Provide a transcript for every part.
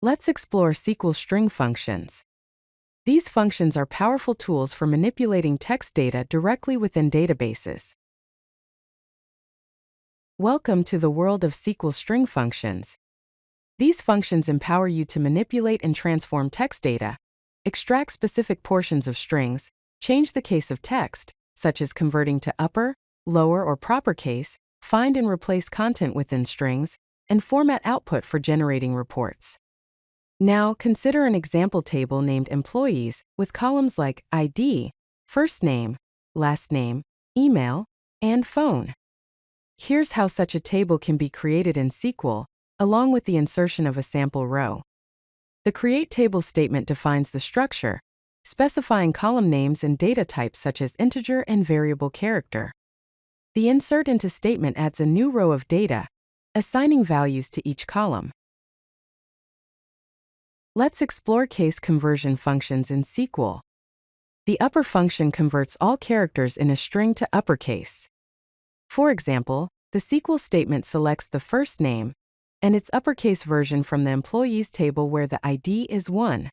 Let's explore SQL String Functions. These functions are powerful tools for manipulating text data directly within databases. Welcome to the world of SQL String Functions. These functions empower you to manipulate and transform text data, extract specific portions of strings, change the case of text, such as converting to upper, lower, or proper case, find and replace content within strings, and format output for generating reports. Now, consider an example table named Employees with columns like ID, first name, last name, email, and phone. Here's how such a table can be created in SQL, along with the insertion of a sample row. The Create Table statement defines the structure, specifying column names and data types such as integer and variable character. The Insert Into statement adds a new row of data, assigning values to each column. Let's explore case conversion functions in SQL. The upper function converts all characters in a string to uppercase. For example, the SQL statement selects the first name and its uppercase version from the employees table where the ID is 1.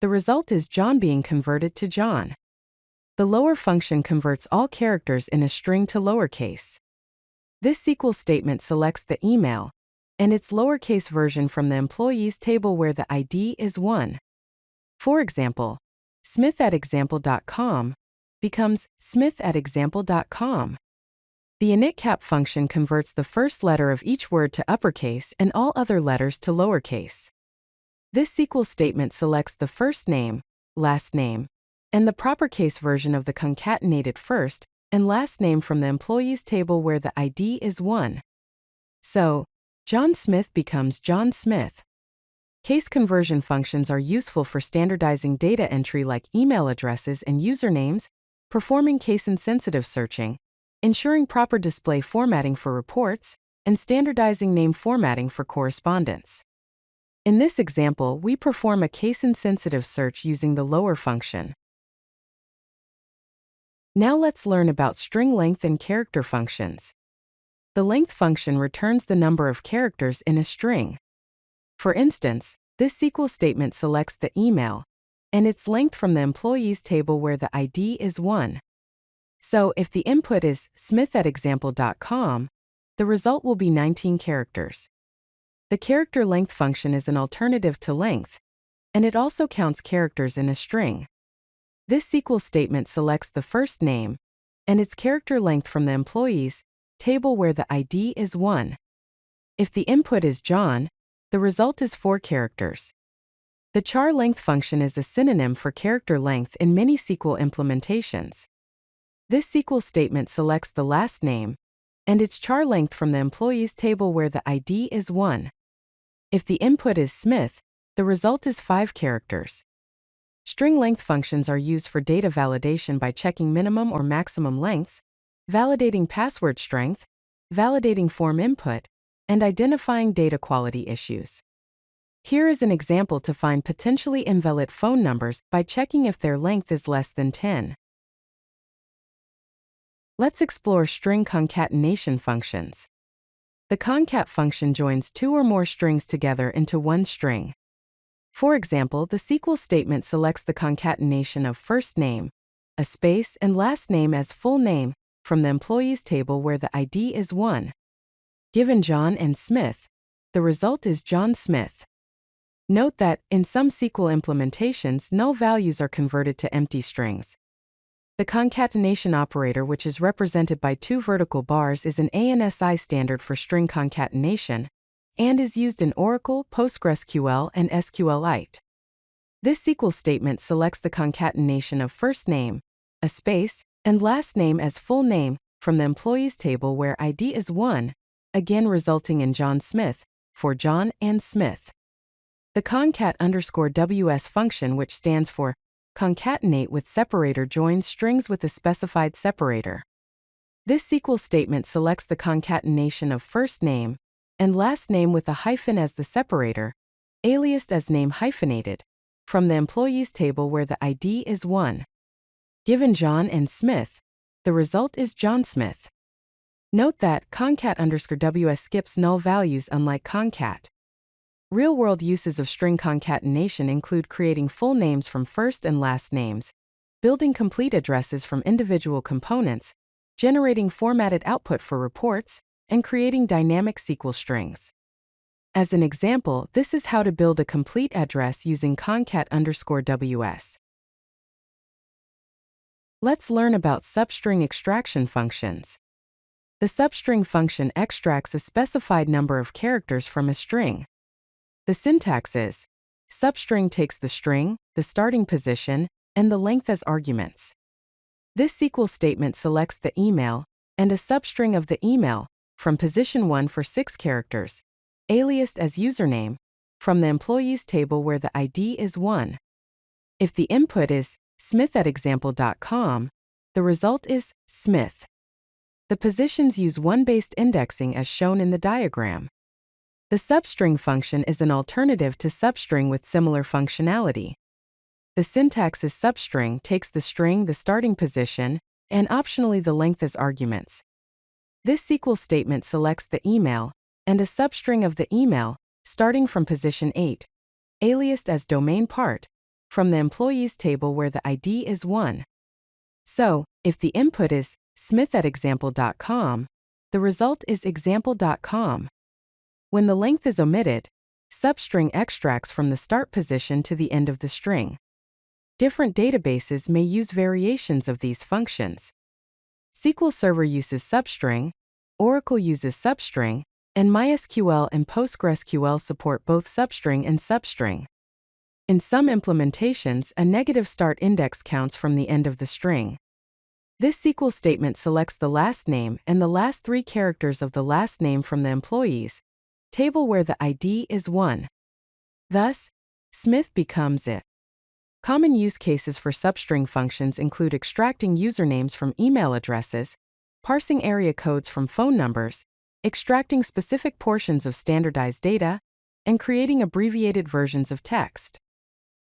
The result is John being converted to John. The lower function converts all characters in a string to lowercase. This SQL statement selects the email and its lowercase version from the employees table where the ID is 1. For example, Smith@example.com becomes Smith@example.com. The INITCAP function converts the first letter of each word to uppercase and all other letters to lowercase. This SQL statement selects the first name, last name, and the proper case version of the concatenated first and last name from the employees table where the ID is 1. So, John Smith becomes John Smith. Case conversion functions are useful for standardizing data entry like email addresses and usernames, performing case-insensitive searching, ensuring proper display formatting for reports, and standardizing name formatting for correspondence. In this example, we perform a case-insensitive search using the lower function. Now let's learn about string length and character functions. The length function returns the number of characters in a string. For instance, this SQL statement selects the email and its length from the employees table where the ID is 1. So, if the input is Smith@example.com, the result will be 19 characters. The character length function is an alternative to length, and it also counts characters in a string. This SQL statement selects the first name and its character length from the employees table where the ID is 1. If the input is John, the result is 4 characters. The char length function is a synonym for character length in many SQL implementations. This SQL statement selects the last name and its char length from the employees table where the ID is 1. If the input is Smith, the result is 5 characters. String length functions are used for data validation by checking minimum or maximum lengths, validating password strength, validating form input, and identifying data quality issues. Here is an example to find potentially invalid phone numbers by checking if their length is less than 10. Let's explore string concatenation functions. The concat function joins 2 or more strings together into one string. For example, the SQL statement selects the concatenation of first name, a space, and last name as full name from the employees table where the ID is 1. Given John and Smith, the result is John Smith. Note that, in some SQL implementations, null values are converted to empty strings. The concatenation operator, which is represented by 2 vertical bars, is an ANSI standard for string concatenation and is used in Oracle, PostgreSQL, and SQLite. This SQL statement selects the concatenation of first name, a space, and last name as full name from the employees table where ID is 1, again resulting in John Smith, for John and Smith. The concat_ws function, which stands for concatenate with separator, joins strings with a specified separator. This SQL statement selects the concatenation of first name and last name with a hyphen as the separator, aliased as name hyphenated, from the employees table where the ID is 1. Given John and Smith, the result is John Smith. Note that concat_ws skips null values unlike concat. Real-world uses of string concatenation include creating full names from first and last names, building complete addresses from individual components, generating formatted output for reports, and creating dynamic SQL strings. As an example, this is how to build a complete address using concat_ws. Let's learn about substring extraction functions. The substring function extracts a specified number of characters from a string. The syntax is: substring takes the string, the starting position, and the length as arguments. This SQL statement selects the email and a substring of the email from position 1 for 6 characters, aliased as username, from the employees table where the ID is 1. If the input is smith@example.com, the result is Smith. The positions use one-based indexing as shown in the diagram. The substring function is an alternative to substring with similar functionality. The syntax is: substring takes the string, the starting position, and optionally the length as arguments. This SQL statement selects the email and a substring of the email, starting from position 8, aliased as domain part, from the employees table where the ID is 1. So, if the input is smith@example.com, the result is example.com. When the length is omitted, substring extracts from the start position to the end of the string. Different databases may use variations of these functions. SQL Server uses substring, Oracle uses substring, and MySQL and PostgreSQL support both substring and substring. In some implementations, a negative start index counts from the end of the string. This SQL statement selects the last name and the last 3 characters of the last name from the employees table where the ID is 1. Thus, Smith becomes it. Common use cases for substring functions include extracting usernames from email addresses, parsing area codes from phone numbers, extracting specific portions of standardized data, and creating abbreviated versions of text.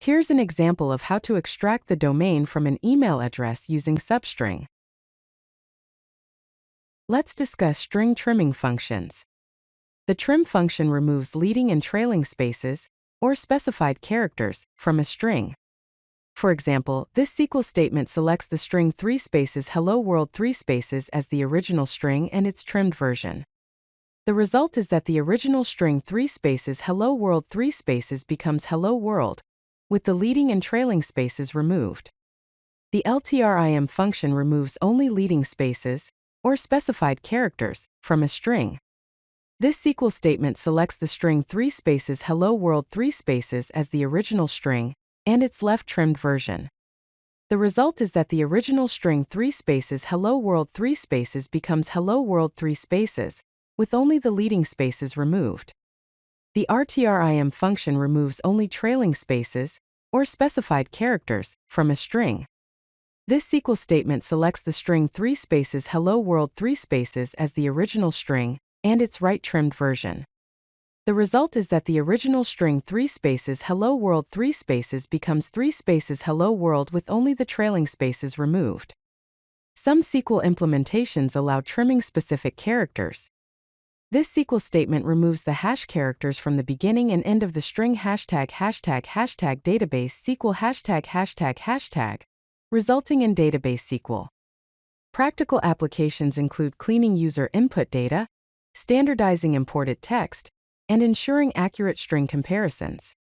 Here's an example of how to extract the domain from an email address using substring. Let's discuss string trimming functions. The trim function removes leading and trailing spaces, or specified characters, from a string. For example, this SQL statement selects the string 3 spaces hello world 3 spaces as the original string and its trimmed version. The result is that the original string 3 spaces hello world 3 spaces becomes hello world, with the leading and trailing spaces removed. The LTRIM function removes only leading spaces, or specified characters, from a string. This SQL statement selects the string 3 spaces hello world 3 spaces as the original string and its left trimmed version. The result is that the original string 3 spaces hello world 3 spaces becomes hello world 3 spaces, with only the leading spaces removed. The RTRIM function removes only trailing spaces, or specified characters, from a string. This SQL statement selects the string 3 spaces hello world 3 spaces as the original string and its right trimmed version. The result is that the original string 3 spaces hello world 3 spaces becomes 3 spaces hello world with only the trailing spaces removed. Some SQL implementations allow trimming specific characters. This SQL statement removes the hash characters from the beginning and end of the string ####database SQL ####, resulting in database SQL. Practical applications include cleaning user input data, standardizing imported text, and ensuring accurate string comparisons.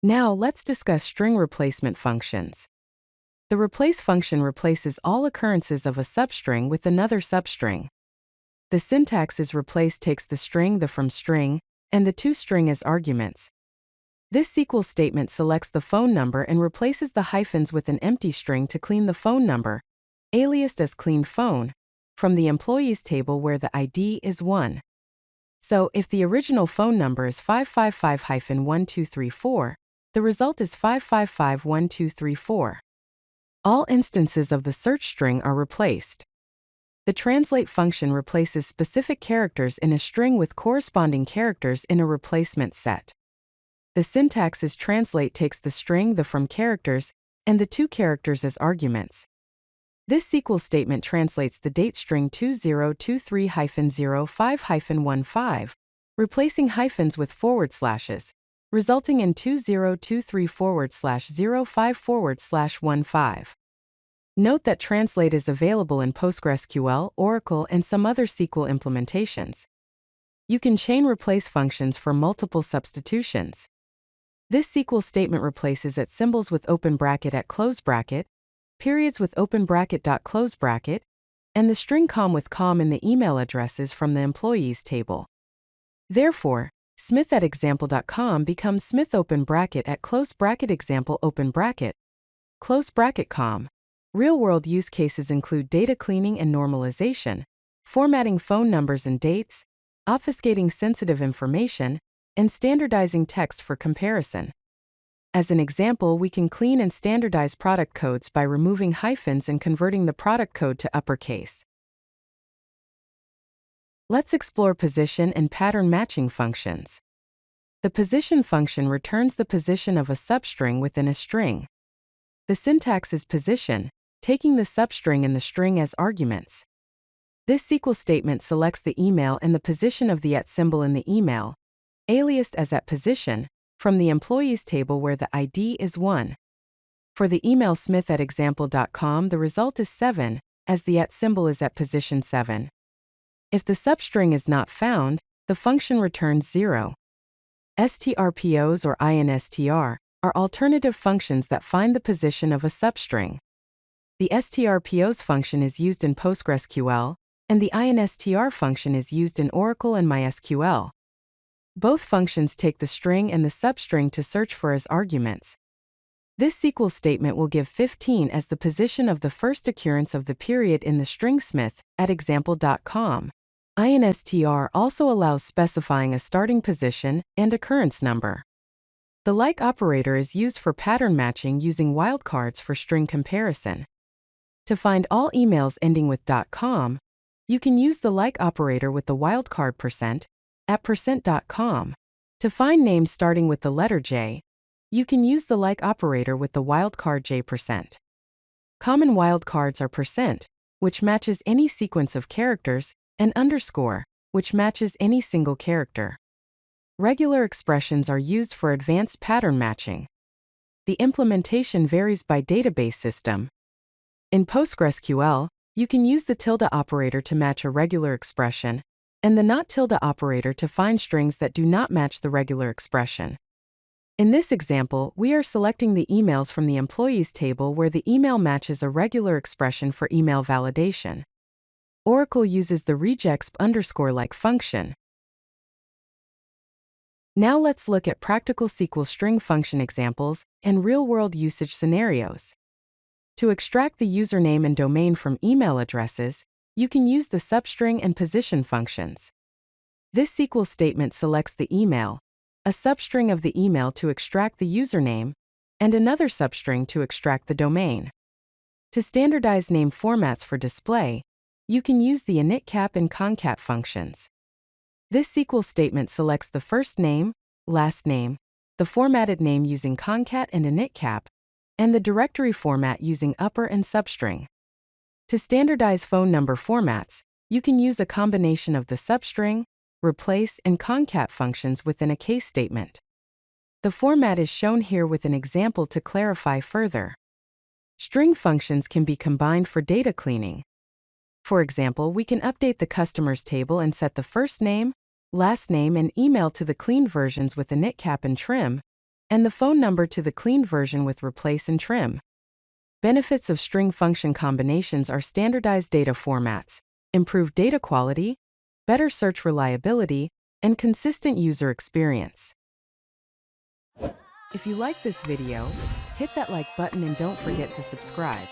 Now let's discuss string replacement functions. The replace function replaces all occurrences of a substring with another substring. The syntax is: replace takes the string, the from string, and the to string as arguments. This SQL statement selects the phone number and replaces the hyphens with an empty string to clean the phone number, aliased as cleaned phone, from the employees table where the ID is 1. So, if the original phone number is 555-1234, the result is 555-1234. All instances of the search string are replaced. The translate function replaces specific characters in a string with corresponding characters in a replacement set. The syntax is: translate takes the string, the from characters, and the to characters as arguments. This SQL statement translates the date string 2023-05-15 replacing hyphens with forward slashes, resulting in 2023/05/15. Note that Translate is available in PostgreSQL, Oracle, and some other SQL implementations. You can chain replace functions for multiple substitutions. This SQL statement replaces at symbols with open bracket at close bracket, periods with open bracket dot close bracket, and the string com with com in the email addresses from the employees table. Therefore, Smith at example.com becomes Smith open bracket at close bracket example open bracket, close bracket com. Real-world use cases include data cleaning and normalization, formatting phone numbers and dates, obfuscating sensitive information, and standardizing text for comparison. As an example, we can clean and standardize product codes by removing hyphens and converting the product code to uppercase. Let's explore position and pattern matching functions. The position function returns the position of a substring within a string. The syntax is position, taking the substring and the string as arguments. This SQL statement selects the email and the position of the @ symbol in the email, aliased as @position, from the employees table where the ID is 1. For the email Smith at example.com, the result is 7, as the @ symbol is at position 7. If the substring is not found, the function returns 0. strpos or INSTR are alternative functions that find the position of a substring. The strpos function is used in PostgreSQL, and the INSTR function is used in Oracle and MySQL. Both functions take the string and the substring to search for as arguments. This SQL statement will give 15 as the position of the first occurrence of the period in the string Smith at example.com. INSTR also allows specifying a starting position and occurrence number. The like operator is used for pattern matching using wildcards for string comparison. To find all emails ending with .com, you can use the like operator with the wildcard % at %.com. To find names starting with the letter J, you can use the like operator with the wildcard J%. Common wildcards are %, which matches any sequence of characters, and underscore, which matches any single character. Regular expressions are used for advanced pattern matching. The implementation varies by database system. In PostgreSQL, you can use the tilde operator to match a regular expression, and the not tilde operator to find strings that do not match the regular expression. In this example, we are selecting the emails from the employees table where the email matches a regular expression for email validation. Oracle uses the regex_like function. Now let's look at practical SQL string function examples and real-world usage scenarios. To extract the username and domain from email addresses, you can use the substring and position functions. This SQL statement selects the email, a substring of the email to extract the username, and another substring to extract the domain. To standardize name formats for display, you can use the INITCAP and CONCAT functions. This SQL statement selects the first name, last name, the formatted name using CONCAT and INITCAP, and the directory format using upper and substring. To standardize phone number formats, you can use a combination of the substring, replace, and concat functions within a case statement. The format is shown here with an example to clarify further. String functions can be combined for data cleaning. For example, we can update the customers table and set the first name, last name, and email to the cleaned versions with INITCAP and TRIM, and the phone number to the cleaned version with replace and TRIM. Benefits of string function combinations are standardized data formats, improved data quality, better search reliability, and consistent user experience. If you like this video, hit that like button and don't forget to subscribe.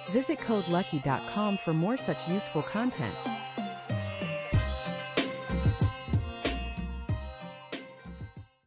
Visit codelucky.com for more such useful content.